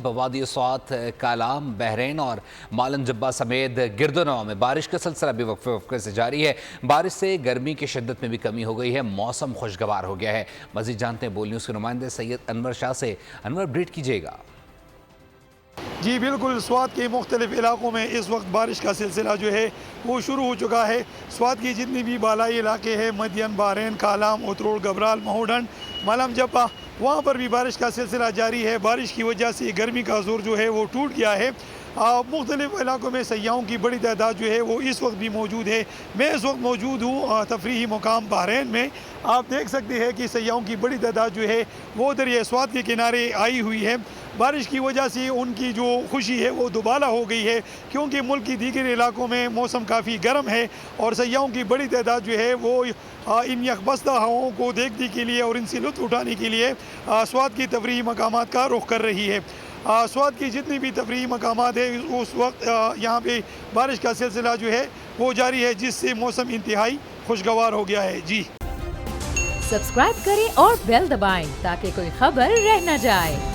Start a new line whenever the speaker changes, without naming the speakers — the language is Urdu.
وادی سوات، کالام، بحرین اور مالن جبہ سمیت گرد و نواح میں بارش کا سلسلہ بھی وقفے وقفے سے جاری ہے۔ بارش سے گرمی کی شدت میں بھی کمی ہو گئی ہے، موسم خوشگوار ہو گیا ہے۔ مزید جانتے ہیں بول نیوز کے نمائندے سید انور شاہ سے۔ انور، بریٹ کیجیے گا۔
جی بالکل، سوات کے مختلف علاقوں میں اس وقت بارش کا سلسلہ جو ہے وہ شروع ہو چکا ہے۔ سوات کی جتنی بھی بالائی علاقے ہیں، مدین، بحرین، کالام، اتروڑ، گبرال، مہوڈھنڈ، ملم جبہ، وہاں پر بھی بارش کا سلسلہ جاری ہے۔ بارش کی وجہ سے گرمی کا زور جو ہے وہ ٹوٹ گیا ہے۔ مختلف علاقوں میں سیاحوں کی بڑی تعداد جو ہے وہ اس وقت بھی موجود ہے۔ میں اس وقت موجود ہوں تفریحی مقام بحرین میں۔ آپ دیکھ سکتے ہیں کہ سیاحوں کی بڑی تعداد جو ہے وہ دریائے سوات کے کنارے آئی ہوئی ہے۔ بارش کی وجہ سے ان کی جو خوشی ہے وہ دوبالا ہو گئی ہے، کیونکہ ملک کی دیگر علاقوں میں موسم کافی گرم ہے اور سیاحوں کی بڑی تعداد جو ہے وہ ان یخبستہ ہواؤں کو دیکھنے کے لیے اور ان سے لطف اٹھانے کے لیے سوات کی تفریحی مقامات کا رخ کر رہی ہے۔ سوات کی جتنی بھی تفریحی مقامات ہیں اس وقت یہاں پہ بارش کا سلسلہ جو ہے وہ جاری ہے، جس سے موسم انتہائی خوشگوار ہو گیا ہے۔ جی
سبسکرائب کریں اور بیل دبائیں تاکہ کوئی خبر رہ نہ جائے۔